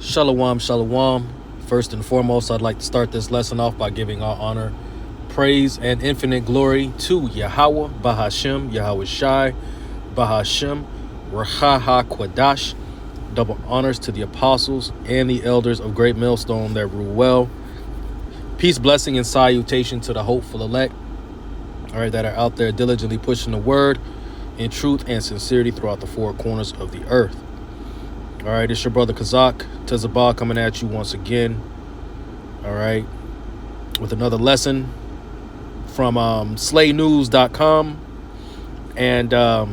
Shalom, shalom. First and foremost, I'd like to start this lesson off by giving all honor, praise, and infinite glory to Yahweh, Bahashem, Yahweh Shai, Bahashem, Rahaha Kwadash. Double honors to the apostles and the elders of Great Millstone that rule well. Peace, blessing, and salutation to the hopeful elect, all right, that are out there diligently pushing the word in truth and sincerity throughout the four corners of the earth. All right, it's your brother Kazak Tazabah coming at you once again. All right, with another lesson from slaynews.com. And I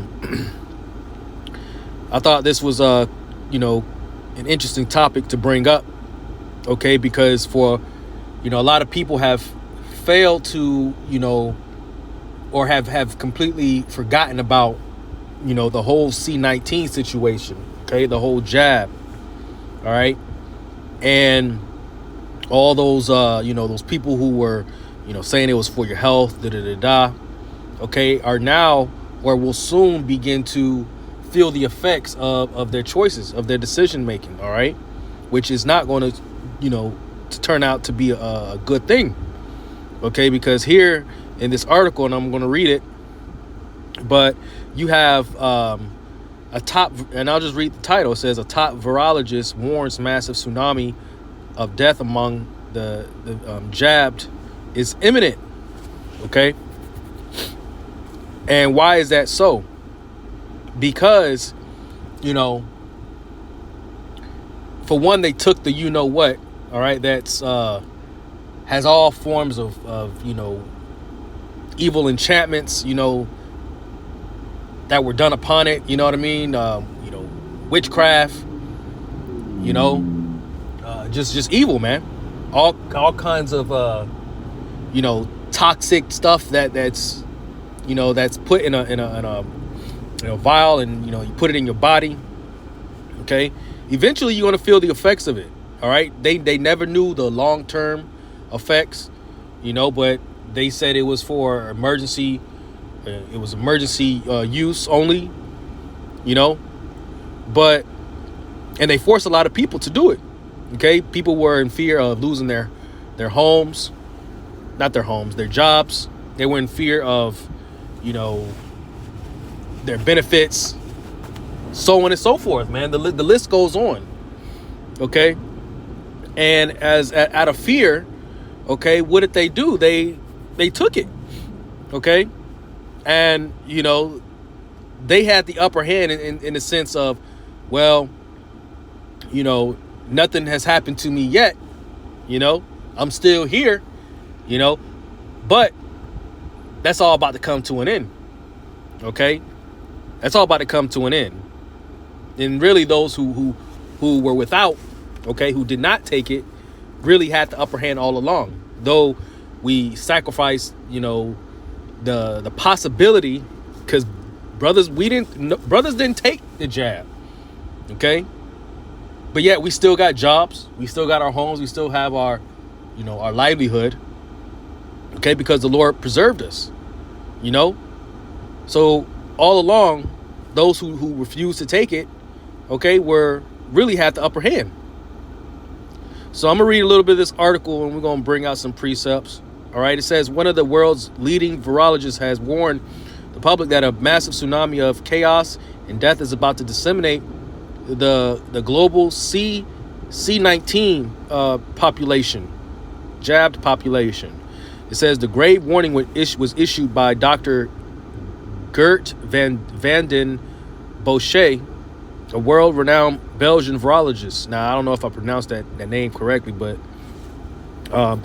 thought this was an interesting topic to bring up. Okay, because for a lot of people have failed to or have completely forgotten about the whole C-19 situation. Okay, the whole jab, all right, and all those those people who were saying it was for your health, okay, are now or will soon begin to feel the effects of their choices, of their decision making, all right, which is not going to to turn out to be a good thing. Okay, because here in this article, and I'm going to read it, but you have a top, and I'll just read the title. It says, a top virologist warns massive tsunami of death among the jabbed is imminent. Okay. And why is that so? Because, for one, they took the what, all right, that's has all forms of evil enchantments, that were done upon it, you know what I mean? Witchcraft, just evil, man. All kinds of toxic stuff that's that's put in a vial, and you put it in your body. Okay, eventually you're gonna feel the effects of it. All right, they never knew the long-term effects, but they said it was for emergency. It was emergency use only, but, and they forced a lot of people to do it. Okay, people were in fear of losing their homes, not their homes, their jobs. They were in fear of, their benefits, so on and so forth, man. The list goes on. Okay, and out of fear, okay, what did they do? They took it. Okay. And, they had the upper hand in the sense of, well, nothing has happened to me yet. I'm still here, but that's all about to come to an end. Okay. That's all about to come to an end. And really those who were without, okay, who did not take it, really had the upper hand all along. Though we sacrificed, the possibility, because brothers didn't take the jab. Okay, but yet we still got jobs, we still got our homes, we still have our our livelihood. Okay, because the Lord preserved us. So all along, those who refused to take it, okay, really had the upper hand. So I'm gonna read a little bit of this article, and we're gonna bring out some precepts. All right, it says, one of the world's leading virologists has warned the public that a massive tsunami of chaos and death is about to disseminate the global C-19 population, jabbed population. It says the grave warning was issued by Dr. Gert van den Bosche, a world-renowned Belgian virologist. Now, I don't know if I pronounced that name correctly, but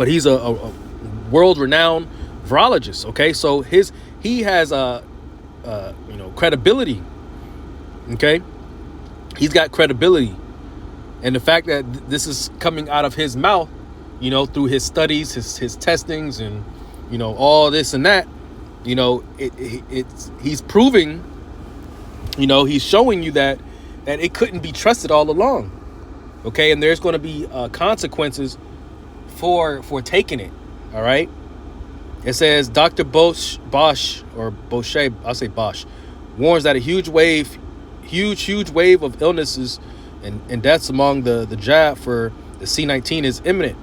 he's a world-renowned virologist. Okay, so he has credibility. Okay, he's got credibility, and the fact that this is coming out of his mouth, through his studies, his testings, and all this and that, he's proving, he's showing you that it couldn't be trusted all along. Okay, and there's going to be consequences for taking it. All right. It says Dr. Bosch, I'll say Bosch, warns that a huge wave of illnesses, and deaths among the jab for the C-19 is imminent.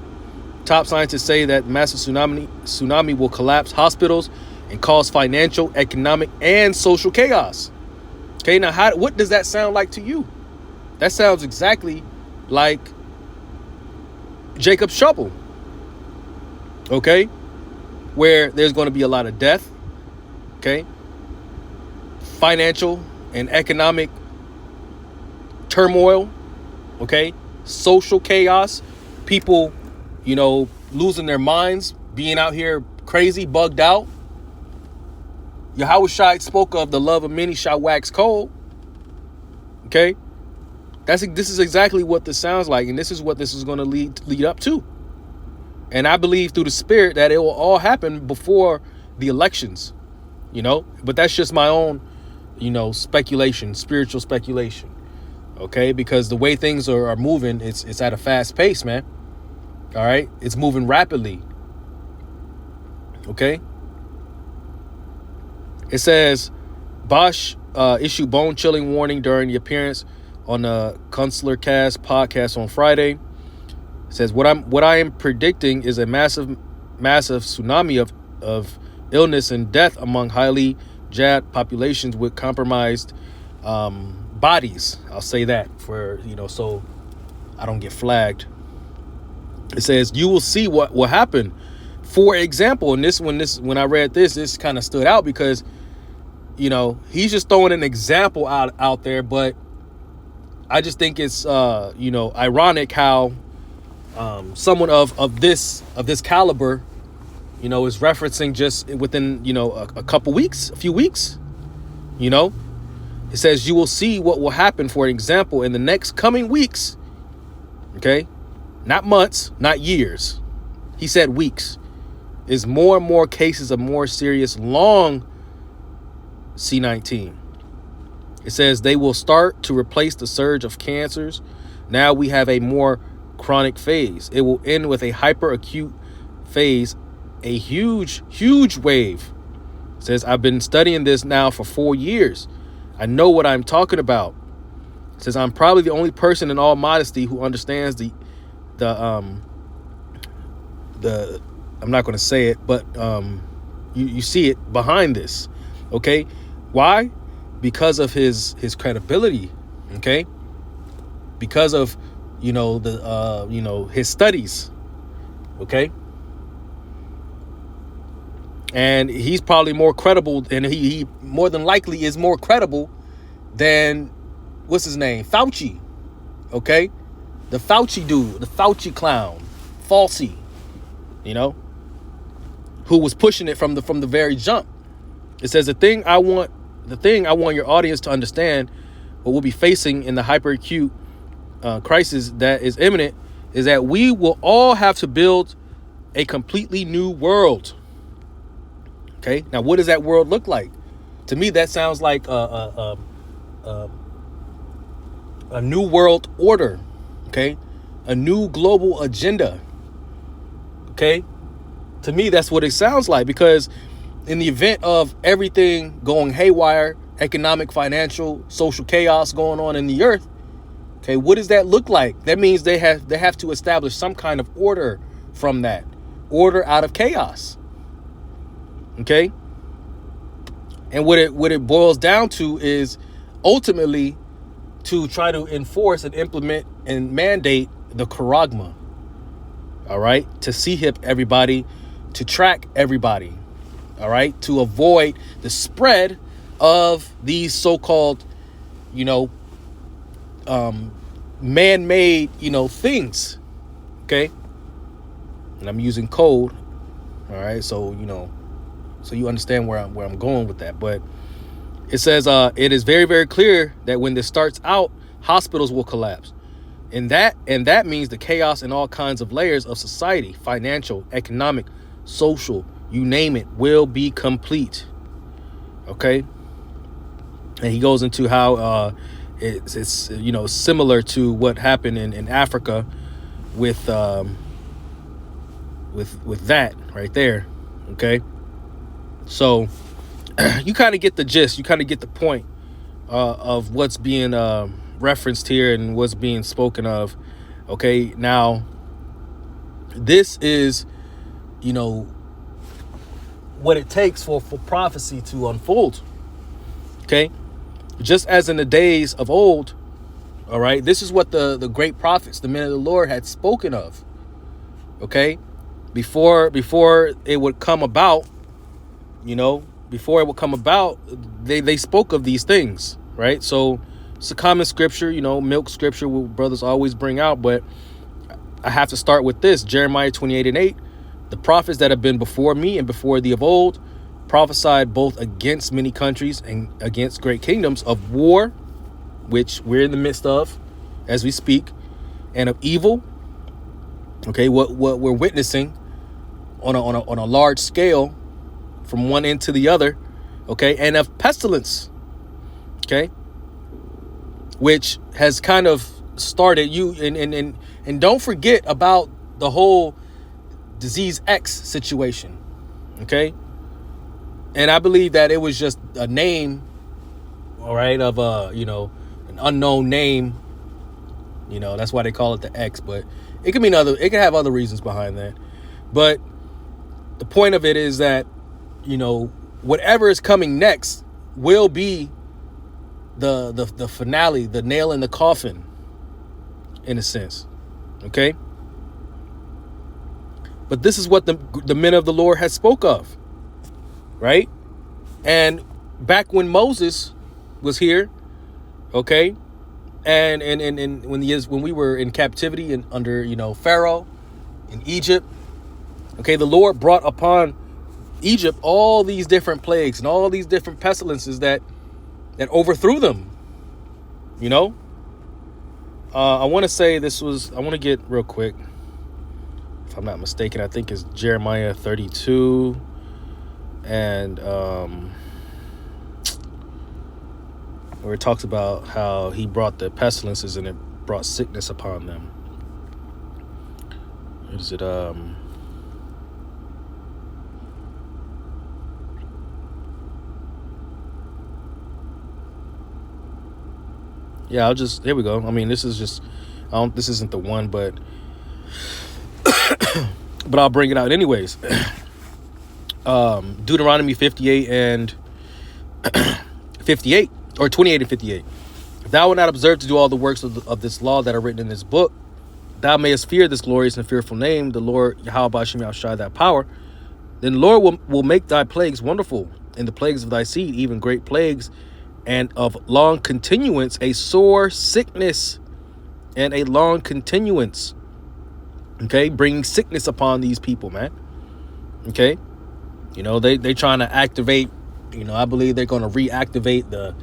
Top scientists say that massive tsunami will collapse hospitals and cause financial, economic, and social chaos. Okay, now what does that sound like to you? That sounds exactly like Jacob's trouble. Okay, where there's going to be a lot of death. Okay, financial and economic turmoil. Okay, social chaos, people, losing their minds, being out here crazy, bugged out. Yahweh Shai spoke of the love of many shall wax cold. Okay, this is exactly what this sounds like, and this is what this is going to lead up to. And I believe through the Spirit that it will all happen before the elections. But that's just my own, speculation, spiritual speculation. Okay, because the way things are moving, it's at a fast pace, man. All right, it's moving rapidly. Okay. It says Bosch issued bone-chilling warning during the appearance on the Consular Cast podcast on Friday. It says what I am predicting is a massive tsunami of illness and death among highly jabbed populations with compromised bodies. I'll say that for so I don't get flagged. It says you will see what will happen. For example, and when I read this kind of stood out because he's just throwing an example out there, but I just think it's ironic how someone of this caliber is referencing just within a few weeks. It says you will see what will happen, for example, in the next coming weeks. Okay, not months, not years. He said weeks. Is more and more cases of more serious long C-19. It says they will start to replace the surge of cancers. Now we have a more chronic phase. It will end with a hyperacute phase, a huge wave. It says I've been studying this now for 4 years. I know what I'm talking about. It says I'm probably the only person in all modesty who understands the I'm not going to say it, but you see it behind this. Okay, why? Because of his credibility. Okay, because of his studies. Okay, and he's probably more credible, and he more than likely is more credible than what's his name, Fauci. Okay, the Fauci dude, the Fauci clown, Falsey. Who was pushing it from the very jump. It says the thing I want your audience to understand, what we'll be facing in the hyperacute crisis that is imminent, is that we will all have to build a completely new world. Okay, now what does that world look like? To me, that sounds like a new world order. Okay, a new global agenda. Okay, to me, that's what it sounds like, because in the event of everything going haywire, economic, financial, social chaos going on in the earth, okay, what does that look like? That means they have to establish some kind of order from that, order out of chaos. Okay, and what it boils down to is ultimately to try to enforce and implement and mandate the charagma. All right, to see-hip everybody, to track everybody, all right, to avoid the spread of these so-called, man-made, things, okay? And I'm using code, all right, so you understand where I'm going with that. But it says it is very, very clear that when this starts out, hospitals will collapse. And that means the chaos in all kinds of layers of society, financial, economic, social, you name it, will be complete. Okay. And he goes into how it's similar to what happened in Africa with that right there. Okay. So you kind of get the gist, you kind of get the point of what's being referenced here and what's being spoken of. Okay, now this is, you know, what it takes for prophecy to unfold. Okay, just as in the days of old. All right, this is what the great prophets, the men of the Lord, had spoken of. Okay, before it would come about, you know, before it would come about, they spoke of these things, right? So it's a common scripture, you know, milk scripture what brothers always bring out, but I have to start with this. Jeremiah 28:8, the prophets that have been before me and before thee of old prophesied both against many countries and against great kingdoms, of war, which we're in the midst of as we speak, and of evil. Okay, what we're witnessing on a large scale from one end to the other, okay, and of pestilence, okay, which has kind of started you and don't forget about the whole disease X situation, okay, and I believe that it was just a name, all right, of you know, an unknown name, you know, that's why they call it the X, but it can mean it can have other reasons behind that, but the point of it is that, you know, whatever is coming next will be the finale, the nail in the coffin, in a sense. Okay. But this is what the men of the Lord had spoke of. Right. And back when Moses was here. Okay. And when we were in captivity and under, you know, Pharaoh in Egypt. Okay. The Lord brought upon Egypt all these different plagues and all these different pestilences that overthrew them, you know. I want to say this was, I want to get real quick, if I'm not mistaken, I think it's Jeremiah 32 and where it talks about how he brought the pestilences and it brought sickness upon them. Is it yeah, I'll just, here we go. I mean, this is just, this isn't the one, but I'll bring it out anyways. Deuteronomy 58 and 58, or 28 and 58. If thou wilt not observe to do all the works of this law that are written in this book, thou mayest fear this glorious and fearful name, the Lord Yahweh Ba'ashem Yahushai, thy power. Then the Lord will make thy plagues wonderful, and the plagues of thy seed, even great plagues, and of long continuance, a sore sickness and a long continuance. Okay, bringing sickness upon these people, man. Okay, you know, they trying to activate, you know, I believe they're going to reactivate the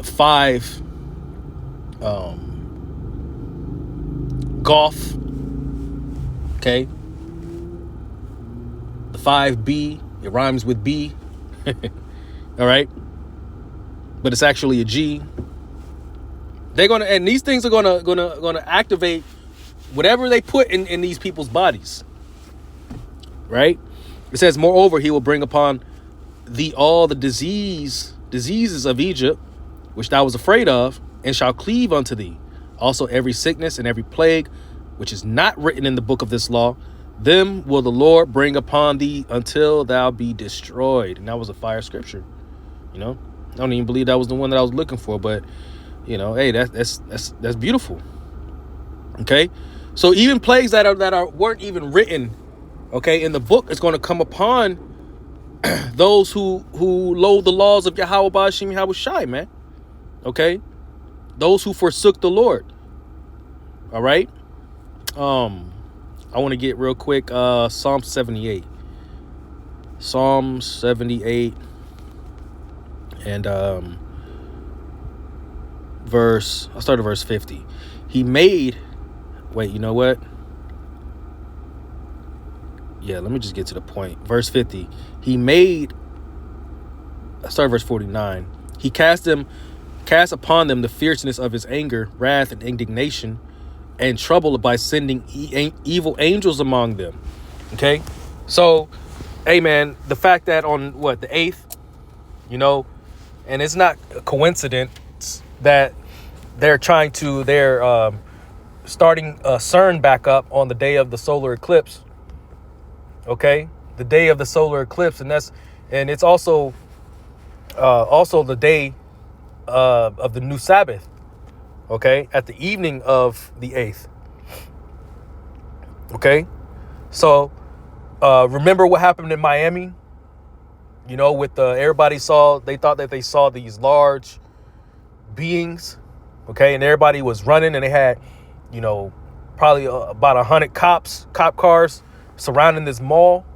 5 golf. Okay, the 5B, it rhymes with B. All right, but it's actually a G. They're gonna, and these things are gonna activate whatever they put in these people's bodies. Right? It says, moreover, he will bring upon thee all the diseases of Egypt, which thou was afraid of, and shall cleave unto thee. Also every sickness and every plague, which is not written in the book of this law, them will the Lord bring upon thee until thou be destroyed. And that was a fire scripture. You know, I don't even believe that was the one that I was looking for, but you know, hey, that's beautiful. Okay, so even plagues that weren't even written, okay, in the book, is going to come upon those who loathe the laws of Yahweh Ba'ashem Yahushai, man. Okay, those who forsook the Lord. All right. I want to get real quick Psalm 78. Psalm 78 and I'll start at verse 50. He made, wait, you know what? Yeah, let me just get to the point. Verse 50. He made, I start at verse 49. He cast upon them the fierceness of his anger, wrath, and indignation, and trouble by sending evil angels among them. Okay, so, hey man, the fact that on the 8th, you know, and it's not a coincidence that they're starting CERN back up on the day of the solar eclipse. Okay, the day of the solar eclipse, and it's also the day of the new Sabbath. Okay, at the evening of the 8th. Okay, so remember what happened in Miami? With everybody they thought that they saw these large beings. Okay, and everybody was running, and they had, probably about 100 cop cars surrounding this mall.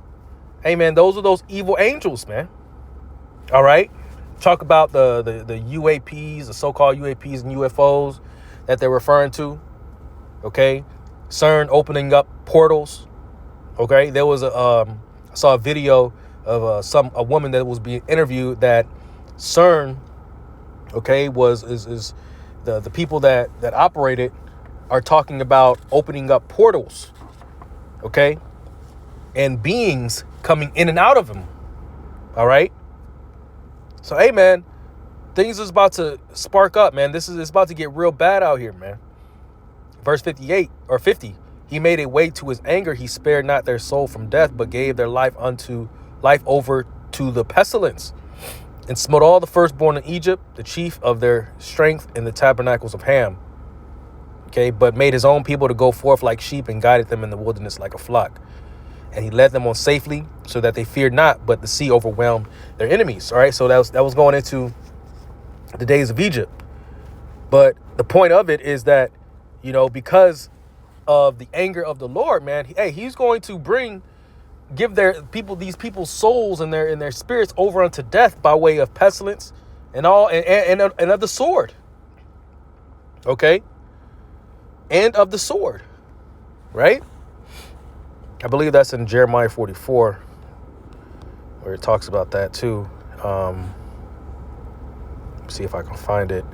Hey, man, those are those evil angels, man. All right. Talk about the UAPs, the so-called UAPs and UFOs that they're referring to. Okay. CERN opening up portals. Okay. There was I saw a video of a woman that was being interviewed that CERN, okay, is the people that operate it are talking about opening up portals. Okay. And beings coming in and out of them. All right. So, hey, man, things is about to spark up, man. It's about to get real bad out here, man. Verse 58 or 50. He made a way to his anger. He spared not their soul from death, but gave their life over to the pestilence, and smote all the firstborn in Egypt, the chief of their strength in the tabernacles of Ham. Okay, but made his own people to go forth like sheep and guided them in the wilderness like a flock. And he led them on safely so that they feared not, but the sea overwhelmed their enemies. All right. So that was going into the days of Egypt. But the point of it is that, because of the anger of the Lord, man, he's going to give these people's souls and their spirits over unto death by way of pestilence and of the sword. Okay. And of the sword. Right. I believe that's in Jeremiah 44, where it talks about that too. See if I can find it.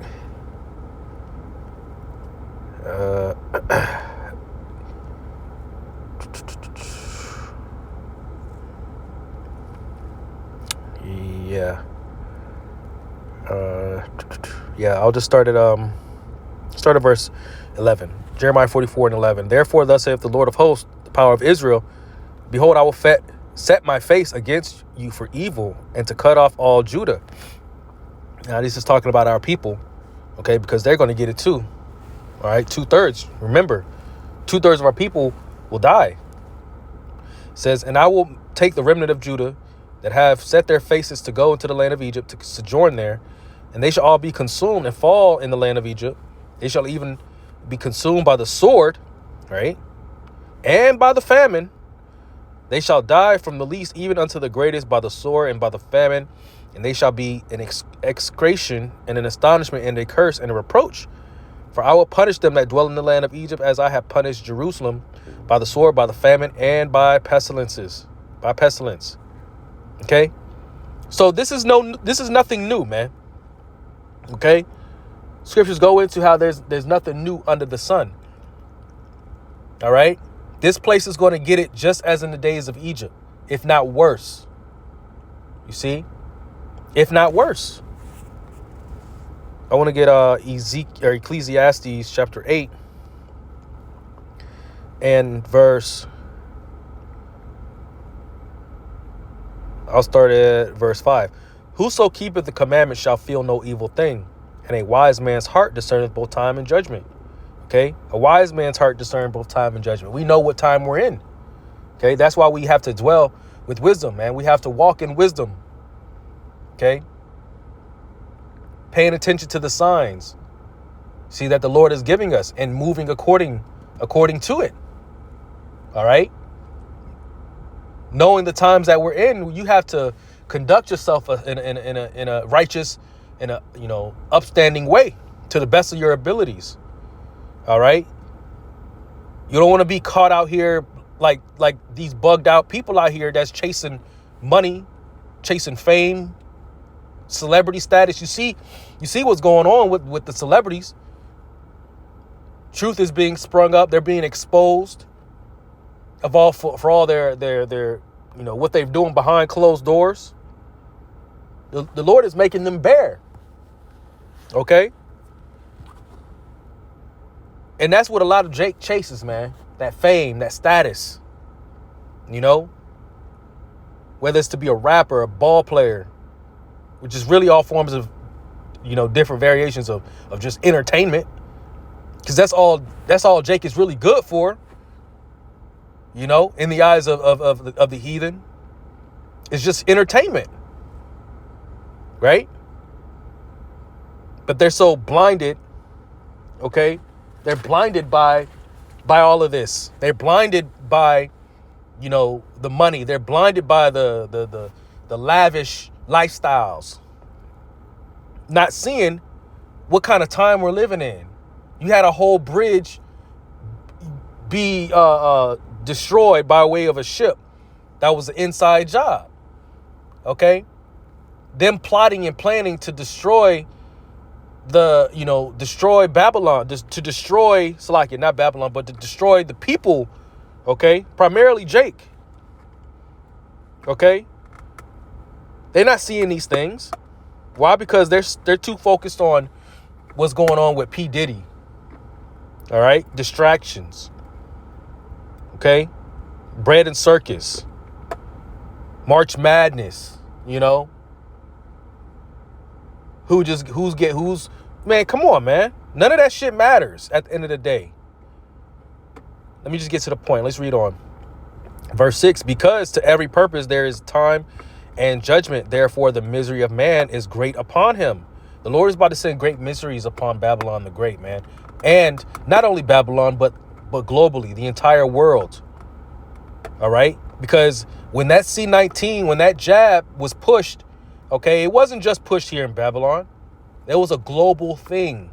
I'll just start at verse 11. Jeremiah 44:11. Therefore, thus saith the Lord of hosts, the power of Israel, behold, I will set my face against you for evil and to cut off all Judah. Now, this is talking about our people, okay, because they're going to get it too. All right, 2/3. Remember, 2/3 of our people will die. It says, and I will take the remnant of Judah that have set their faces to go into the land of Egypt to sojourn there, and they shall all be consumed and fall in the land of Egypt. They shall even be consumed by the sword, right? And by the famine. They shall die from the least even unto the greatest by the sword and by the famine. And they shall be an execration and an astonishment and a curse and a reproach. For I will punish them that dwell in the land of Egypt as I have punished Jerusalem by the sword, by the famine, and by pestilence. Okay? So this is nothing new, man. Okay? Scriptures go into how there's nothing new under the sun. All right? This place is going to get it just as in the days of Egypt, if not worse. You see? If not worse. I want to get Ecclesiastes chapter 8 and I'll start at verse 5. Whoso keepeth the commandments shall feel no evil thing, and a wise man's heart discerneth both time and judgment. Okay? A wise man's heart discerns both time and judgment. We know what time we're in. Okay? That's why we have to dwell with wisdom, man. We have to walk in wisdom. Okay? Paying attention to the signs. See that the Lord is giving us and moving according to it. All right? Knowing the times that we're in, you have to conduct yourself in a righteous, upstanding way to the best of your abilities. All right? You don't want to be caught out here like these bugged out people out here that's chasing money, chasing fame, celebrity status. You see what's going on with the celebrities. Truth is being sprung up. They're being exposed of all for all their what they're doing behind closed doors. The Lord is making them bare. Okay? And that's what a lot of Jake chases, man. That fame, that status, you know, whether it's to be a rapper, a ball player, which is really all forms of, you know, different variations of just entertainment. Because that's all Jake is really good for, you know, in the eyes of the heathen. It's just entertainment, right? But they're so blinded, okay? They're blinded by all of this. They're blinded by, you know, the money. They're blinded by the lavish lifestyles. Not seeing what kind of time we're living in. You had a whole bridge be destroyed by way of a ship. That was an inside job. Okay? Them plotting and planning to destroy destroy Babylon, to destroy Salakia, not Babylon, but to destroy the people, okay? Primarily Jake. Okay? They're not seeing these things. Why? Because they're too focused on what's going on with P. Diddy. All right? Distractions. Okay? Bread and circus. March Madness, you know? Man, come on, man. None of that shit matters at the end of the day. Let me just get to the point. Let's read on. Verse 6, because to every purpose there is time and judgment. Therefore, the misery of man is great upon him. The Lord is about to send great miseries upon Babylon the Great, man. And not only Babylon, but globally, the entire world. All right? Because when that C-19, when that jab was pushed, okay, it wasn't just pushed here in Babylon. It was a global thing.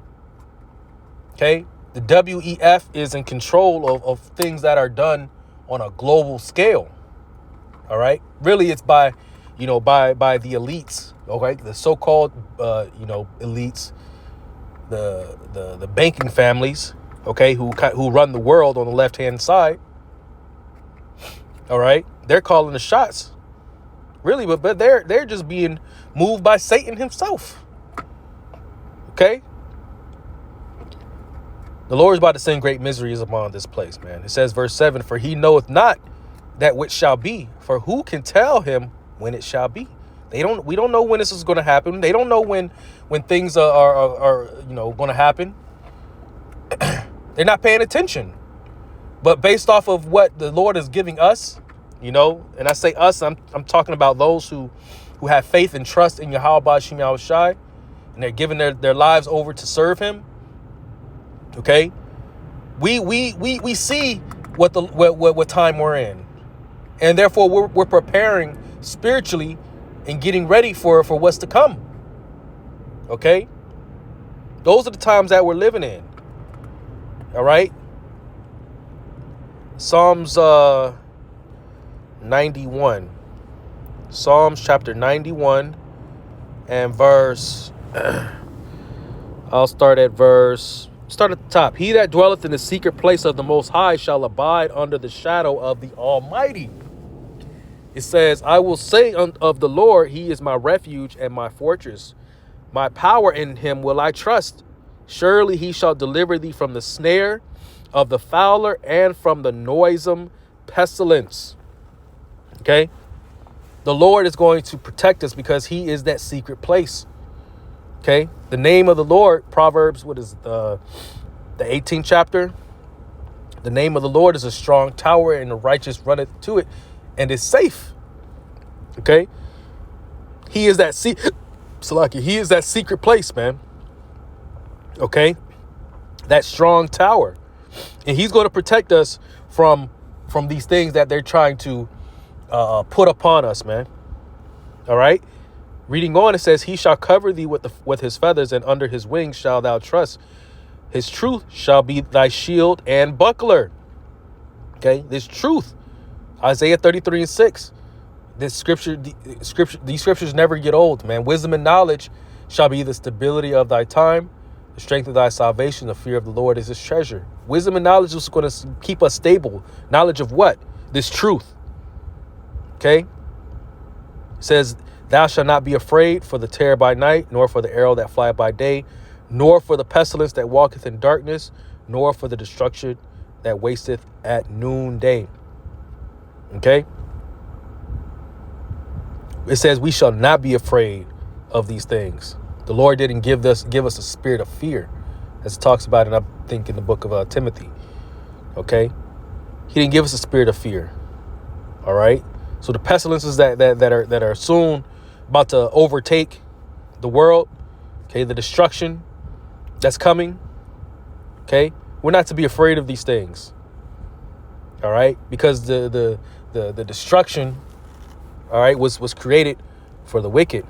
Okay? The WEF is in control of things that are done on a global scale. All right? Really, it's by the elites, okay? The so-called, elites, the banking families, okay, who run the world on the left-hand side. All right? They're calling the shots. Really, but they're just being moved by Satan himself. Okay? The Lord is about to send great miseries upon this place, man. It says, verse 7, for he knoweth not that which shall be, for who can tell him when it shall be? We don't know when this is going to happen. They don't know when things are going to happen. They're not paying attention. But based off of what the Lord is giving us, you know, and I say us, I'm talking about those who have faith and trust in Yahweh Shem Yahushai, and they're giving their lives over to serve him. Okay, we see what time we're in, and therefore we're preparing spiritually and getting ready for what's to come. Okay, those are the times that we're living in. All right, Psalms 91, Psalms chapter 91, and verse. I'll start at the top. He that dwelleth in the secret place of the Most High shall abide under the shadow of the Almighty. It says, I will say of the Lord, he is my refuge and my fortress. My power in him will I trust. Surely he shall deliver thee from the snare of the fowler and from the noisome pestilence. Okay? The Lord is going to protect us because he is that secret place. Okay? The name of the Lord, Proverbs, what is it, the 18th chapter? The name of the Lord is a strong tower, and the righteous runneth to it and is safe. Okay? He is that he is that secret place, man. Okay? That strong tower. And he's going to protect us from these things that they're trying to put upon us, man. All right? Reading on, it says, he shall cover thee with his feathers, and under his wings shalt thou trust. His truth shall be thy shield and buckler. Okay, this truth, Isaiah 33:6. These scriptures never get old, man. Wisdom and knowledge shall be the stability of thy time, the strength of thy salvation. The fear of the Lord is his treasure. Wisdom and knowledge is going to keep us stable. Knowledge of what? This truth. Okay, it says, thou shalt not be afraid for the terror by night, nor for the arrow that flieth by day, nor for the pestilence that walketh in darkness, nor for the destruction that wasteth at noonday. Okay? It says we shall not be afraid of these things. The Lord didn't give us a spirit of fear, as it talks about, and I think in the book of Timothy. Okay? He didn't give us a spirit of fear. All right? So the pestilences that are soon about to overtake the world, okay, the destruction that's coming, okay, we're not to be afraid of these things. All right? Because the destruction, all right, was created for the wicked.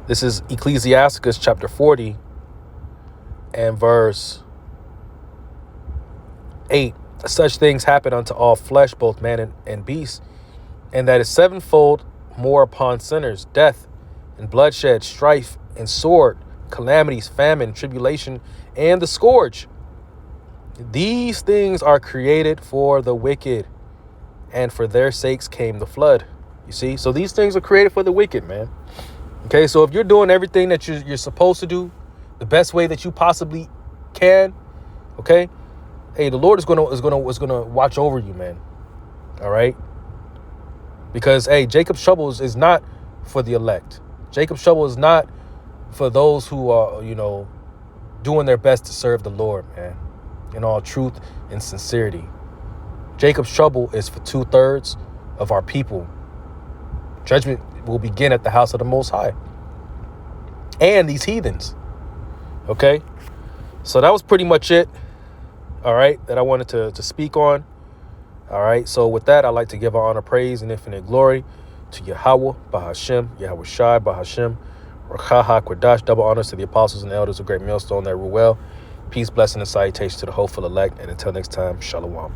This is Ecclesiasticus chapter 40 and verse 8. Such things happen unto all flesh, both man and beast, and that is sevenfold more upon sinners: death and bloodshed, strife and sword, calamities, famine, tribulation, and the scourge. These things are created for the wicked, and for their sakes came the flood. You see? So these things are created for the wicked, man. Okay, so if you're doing everything that you're supposed to do, the best way that you possibly can, okay, hey, the Lord is gonna watch over you, man. All right, because hey, Jacob's trouble is not for the elect. Jacob's trouble is not for those who are, doing their best to serve the Lord, man, in all truth and sincerity. Jacob's trouble is for 2/3 of our people. Judgment will begin at the house of the Most High and these heathens. Okay, so that was pretty much it. All right, that I wanted to speak on. All right, so with that, I'd like to give our honor, praise, and infinite glory to Yahweh, Bahashem, Yahweh Shai, Bahashem, Rakaha, Quadash. Double honors to the apostles and elders of Great Millstone that rule well. Peace, blessing, and salutation to the hopeful elect. And until next time, Shalom.